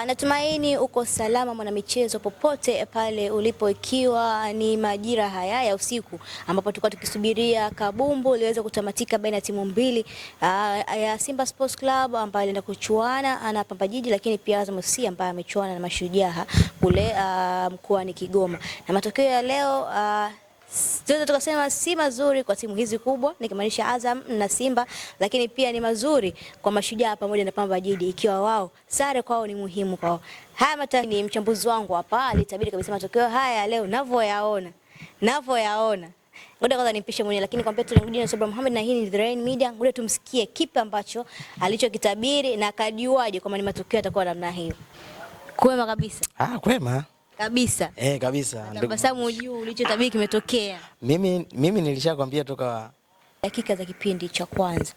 Natumaini uko salama mwanamichezo popote pale ulipo, ikiwa ni majira haya ya usiku ambapo tulikuwa tukisubiria kabumbu liweze kutamatika baina ya timu mbili ya Simba Sports Club ambayo inaenda kuchuana na Pamba Jiji, lakini pia Azam FC ambaye amechuana na Mashujaa kule mkoani Kigoma. Na matokeo ya leo tunaweza tukasema si mazuri kwa timu hizi kubwa, nikimaanisha Azam na Simba, lakini pia ni mazuri kwa Mashujaa pamoja na Pamba Jiji, ikiwa wao sare kwao ni muhimu kwao. Haya ni mchambuzi wangu hapa alitabiri kabisa matokeo haya leo ninavyoyaona. Ngoja kwanza nimpishe mwenyewe, lakini kwa mpeto ngudi na Sabra Mohamed, na hii ni The Rain Media. Ngoja tumsikie kipi ambacho alichokitabiri na kajuaje kama ni matokeo yatakuwa namna hiyo. Kwema kabisa. Kwema kabisa. Kabisa. Tabasamu juu ulichotabiri kimetokea. Mimi nilishakwambia toka dakika za kipindi cha kwanza.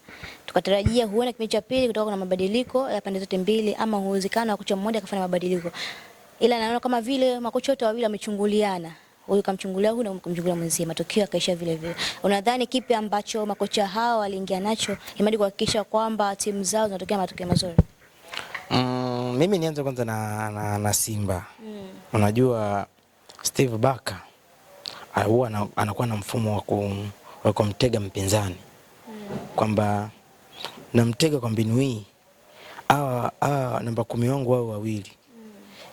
Tukatarajia huenda kipindi cha pili kutoka na mabadiliko ya pande zote mbili, ama uwezekano wa kocha mmoja akafanya mabadiliko. Ila naona kama vile makocha wote wawili wamechunguliana. Huyu kamchungulia huyu na kumchungulia mwenzie. Matokeo yakaisha vile vile. Unadhani kipi ambacho makocha hao waliingia nacho imadi kuhakikisha kwamba timu zao zinatokea matokeo mazuri? Mimi nianze kwanza na Simba. Unajua Steve Barker huwa anakuwa na mfumo wa kumtega mpinzani. Kwamba namtega kwa mbinu hii namba 10 wangu wao wawili.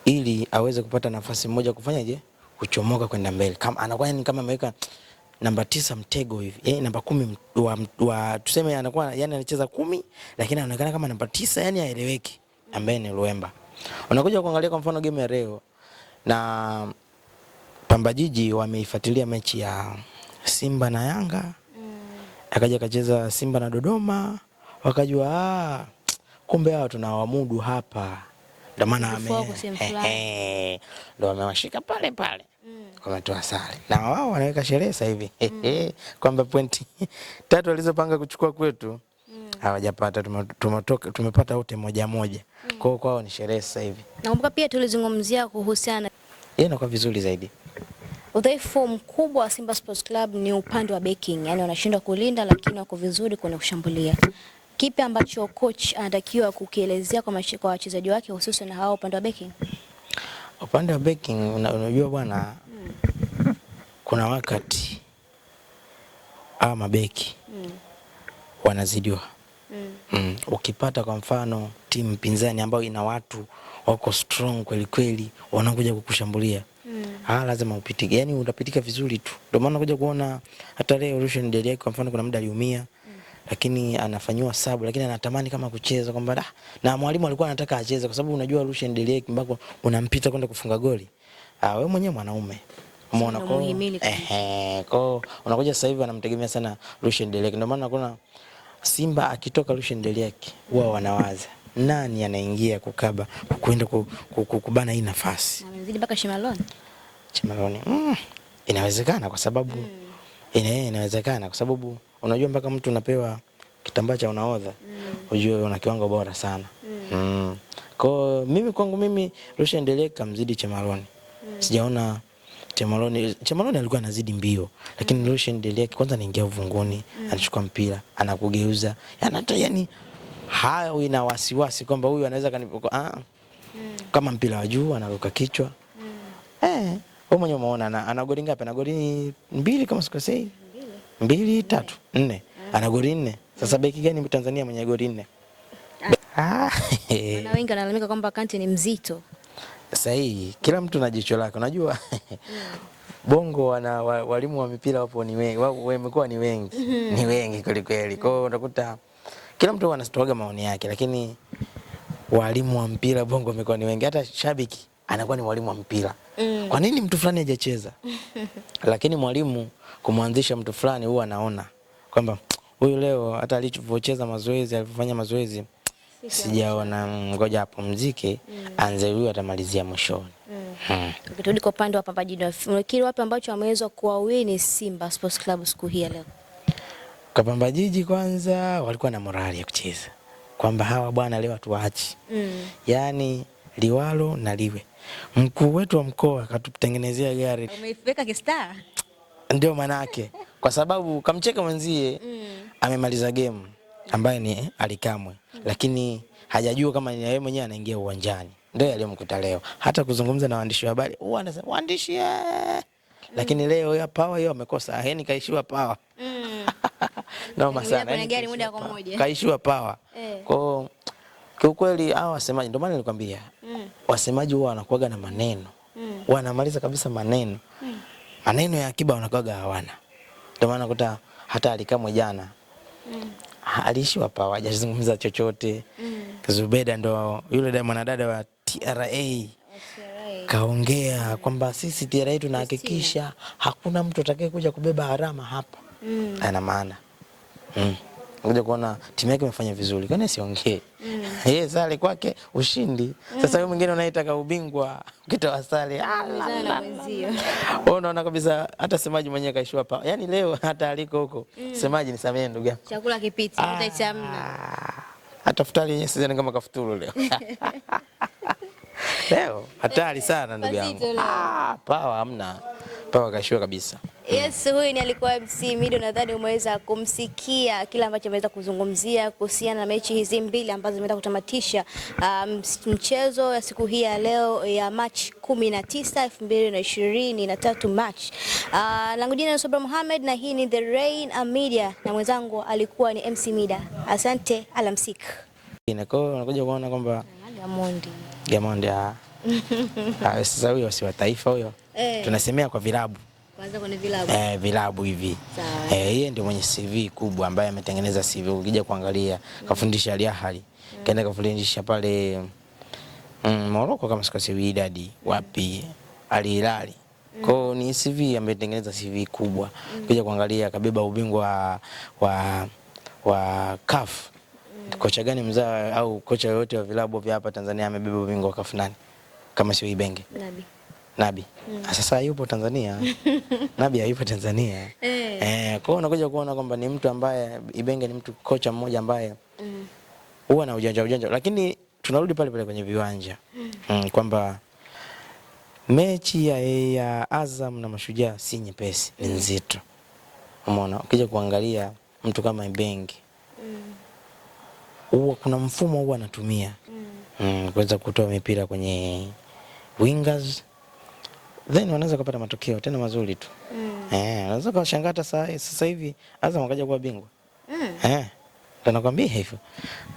Ili aweze kupata nafasi moja kufanyaje? Kuchomoka kwenda mbele. Kama anakuwa ni kama ameweka namba 9 mtego hivi. Namba 10 tuseme anakuwa yani anacheza 10 lakini anaonekana kama namba 9, yani haeleweki, ambaye ni Luemba. Unakuja kuangalia kwa mfano game ya leo na Pamba Jiji wameifuatilia mechi ya Simba na Yanga. Akaja kacheza Simba na Dodoma, wakajua kumbe hao tunawamudu hapa. Ndio maana ndio wamewashika pale pale. Wametoa sare. Na wao wanaweka sherehe sasa hivi. Kwamba pointi 3 walizopanga kuchukua kwetu hawajapata, tumepata wote moja. Kwao ni sherehe sasa hivi. Nakumbuka pia tulizungumzia kuhusiana inakuwa vizuri zaidi. Udhaifu mkubwa wa Simba Sports Club ni upande wa backing, yani wanashindwa kulinda lakini wako vizuri kwenye kushambulia. Kipi ambacho coach anatakiwa kukielezea kwa wachezaji wake hususan na hao upande wa backing? Upande wa backing unajua bwana, kuna wakati mabeki wanazidiwa. Ukipata kwa mfano timu pinzani ambayo ina watu wako strong kweli kweli wanakuja kukushambulia, lazima upitike, yani utapitika vizuri tu. Ndio maana unakuja kuona hata leo Rushen Deliack kwa mfano kuna muda aliumia, lakini anafanywa sabu, lakini anatamani kama kucheza kwamba na mwalimu alikuwa anataka acheze, kwa sababu unajua Rushen Deliack mbako unampita kwenda kufunga goli. Wewe mwenyewe mwanaume umeona kwa unakuja sasa hivi anamtegemea sana Rushen Deliack. Ndio maana kuna Simba akitoka Rushen Deliack wao wanawaza nani anaingia kukaba kwenda kukubana hii nafasi. Amezidi mpaka Shemaloni. Inawezekana kwa sababu inawezekana kwa sababu unajua mpaka mtu unapewa kitambaa cha unahodha unajua una kiwango bora sana. Kwa kwangu mimi Rushen Deliack kamzidi Shemaloni. Sijaona Shemaloni alikuwa anazidi mbio, lakini Rushen Deliack kwanza anaingia uvunguni, anachukua mpira, anakugeuza. Yani hayo ina wasiwasi kwamba huyu anaweza kama mpira wa juu anaruka kichwa. Wewe mwenyewe umeona ana goli ngapi? Ana goli 2 kama sikosei. 2, 3, 4. Ana goli 4. Sasa beki gani Tanzania mwenye goli 4? Na wengi wanalalamika kwamba Kante ni mzito. Sahihi, kila mtu na jicho lake. Unajua Bongo walimu wa mipira wapo ni wengi, wamekuwa ni wengi. Ni wengi kweli kweli. Kwa hiyo unakuta kila mtu anasitoaga maoni yake, lakini walimu wa mpira Bongo wamekuwa ni wengi. Hata shabiki anakuwa ni mwalimu wa mpira. Kwa nini mtu fulani hajacheza? Lakini mwalimu kumwanzisha mtu fulani huwa anaona kwamba huyu leo hata alipocheza mazoezi, alifanya mazoezi sijaona, ngoja apumzike, anze huyu atamalizia mwishoni. Ukirudi kwa upande wa Pamba Jiji, unafikiri wapi ambacho ameweza kuwawini Simba Sports Club siku hii leo? Kwa Pamba Jiji kwanza walikuwa na morali ya kucheza. Kwamba hawa bwana leo tuachi. Yani liwalo na liwe. Mkuu wetu wa mkoa akatutengenezea gari. Umeifeka kistar? Ndio manake. Kwa sababu kamcheka mwenzie amemaliza game ambaye ni Alikamwe. Lakini hajajua kama ni yeye mwenyewe anaingia uwanjani. Ndio yaliyomkuta leo. Hata kuzungumza na waandishi wa habari, anasema waandishi lakini leo ya power hiyo amekosa. Yaani kaishiwa power. Noma sana. Kwenye gari moja kwa moja. Kaishiwa power. Kwa kiukweli hao wasemaji, ndio maana nilikwambia. Wasemaji huwa wanakuaga na maneno. Wanamaliza kabisa maneno. Maneno ya akiba wanakuaga hawana. Ndio maana kuta hata Alikamwe jana alishiwa power, hajazungumza chochote. Zubeda ndo yule mwanadada wa TRA kaongea kwamba sisi TRA tunahakikisha hakuna mtu atakaye kuja kubeba harama hapa. Ana maana. Ngoja kuona timu yake imefanya vizuri. Kwani siongee. Yeye sale kwake ushindi. Sasa wewe mwingine unaitaka ubingwa ukitoa sale. Unaona kabisa hata semaji mwenyewe kaishiwa pa. Yaani leo hata aliko huko. Semaji nisamee ndugu yangu. Chakula kipiti, utaitamna. Hata futari yenyewe sidhani kama kafuturu leo. Leo hatari sana ndugu yangu. Pawa hamna. Pawa kaishiwa kabisa. Yes, huyu ni alikuwa MC Mido. Nadhani umeweza kumsikia kila ambacho ameweza kuzungumzia kuhusiana na mechi hizi mbili ambazo zimeenda kutamatisha mchezo ya siku hii ya leo ya March 19, 2023 March. Langu jina ni Sabra Mohamed na hii ni The Rain Media na mwenzangu alikuwa ni MC Mida. Asante, alamsik. Nakuja kuona kwamba Gamondi sasa huyo si wa taifa huyo. Tunasemea kwa vilabu. Kwanza kwenye vilabu. Vilabu hivi. Yeye ndio mwenye CV kubwa ambaye ametengeneza CV. Ukija kuangalia kafundisha Al Ahly. Kaenda kafundisha pale Morocco kama sikose Wydad wapi Al Hilal. Kwa ni CV ametengeneza CV kubwa. Ukija kuangalia kabeba ubingwa wa CAF. Kocha gani mzaa au kocha yote wa vilabu vya hapa Tanzania amebeba ubingwa wa CAF nani? Kama sio Ibenge. Nabi. Sasa yupo Tanzania. Nabi hayupo Tanzania. Kwa hiyo unakuja kuona kwamba ni mtu ambaye Ibenge ni mtu kocha mmoja ambaye huwa na ujanja. Lakini tunarudi pale pale kwenye viwanja. Kwamba mechi ya Azam na Mashujaa si nyepesi, ni nzito. Umeona? Ukija kuangalia mtu kama Ibenge huwa kuna mfumo huwa anatumia kuweza kutoa mipira kwenye wingers, then wanaweza kupata matokeo tena mazuri tu. Wanaweza kushangaa sasa hivi Azam wakaja kuwa bingwa. Tunakwambia hivyo.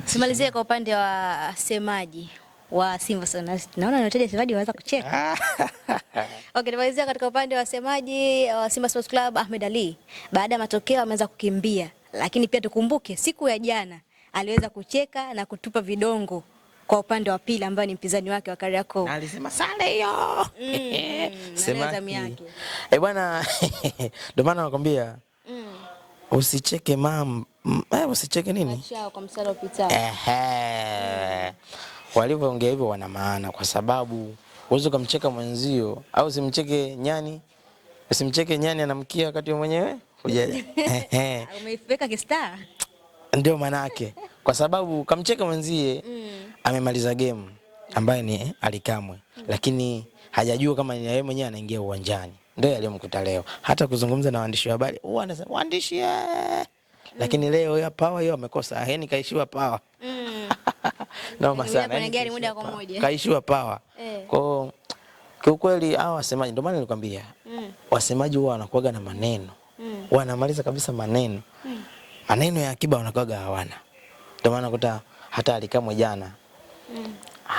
Simalizie kwa upande wa semaji wa Simba sana. Naona unataja semaji waanza kucheka. Okay, tumalizia katika upande wa semaji wa Simba Sports Club Ahmed Ally. Baada ya matokeo ameanza kukimbia, lakini pia tukumbuke siku ya jana aliweza kucheka na kutupa vidongo kwa upande wa pili ambaye ni mpinzani wake wa Kariakoo. Na alisema sale hiyo. Semaji yake. Bwana ndio maana nakwambia usicheke usicheke nini? Achao kwa msala upitao. Walivyoongea hivyo wana maana kwa sababu uwezo kumcheka mwenzio au usimcheke nyani. Usimcheke nyani anamkia wakati mwenyewe hujaja. Umeifeka kistar. Ndio maana yake. Kwa sababu kamcheka mwenzie amemaliza game ambaye ni Alikamwe, lakini hajajua kama ni yeye mwenyewe anaingia uwanjani. Ndio yaliyomkuta leo. Hata kuzungumza na waandishi wa habari, anasema waandishi lakini leo ya power hiyo amekosa. Yaani kaishiwa power. Noma sana. Kwenye gari moja kwa moja. Kaishiwa power. Kwa kiukweli hao wasemaji, ndio maana nilikwambia. Wasemaji huwa wanakuaga na maneno. Wanamaliza kabisa maneno. Maneno ya akiba wanakuaga hawana. Ndio maana kuta hata Alikamwe jana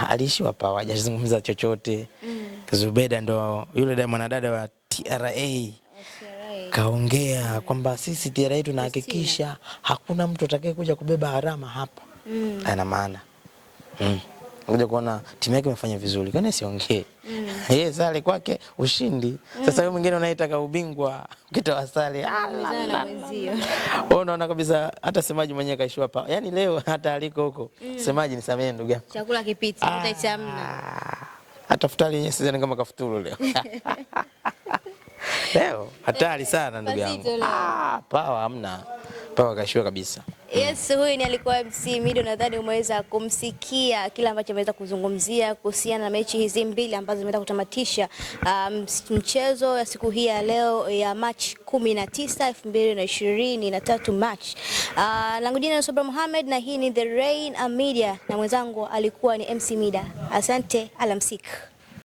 alishiwa power, hajazungumza chochote. Zubeda ndo yule mwanadada wa TRA kaongea kwamba sisi TRA tunahakikisha hakuna mtu atakaye kuja kubeba harama hapa. Ana maana. Ngoja kuona timu yake imefanya vizuri. Kwani siongee. Yeye sale kwake ushindi. Sasa wewe mwingine unaitaka ubingwa ukitoa sale. Unaona kabisa hata semaji mwenyewe kaishiwa pa. Yaani leo hata aliko huko. Semaji nisamee ndugu yangu. Chakula kipiti, utaitamna. Hata futari yenyewe sidhani kama kafuturu leo. Leo hatari sana ndugu yangu. Pawa hamna. Pawa kaishiwa kabisa. Yes, huyu ni alikuwa MC Mido. Nadhani umeweza kumsikia kila ambacho ameweza kuzungumzia kuhusiana na mechi hizi mbili ambazo zimeenda kutamatisha mchezo ya siku hii ya leo ya March 19, 2023 March. Langu jina ni Subra Mohamed na hii ni The Rain Media na mwenzangu alikuwa ni MC Mida. Asante, alamsik.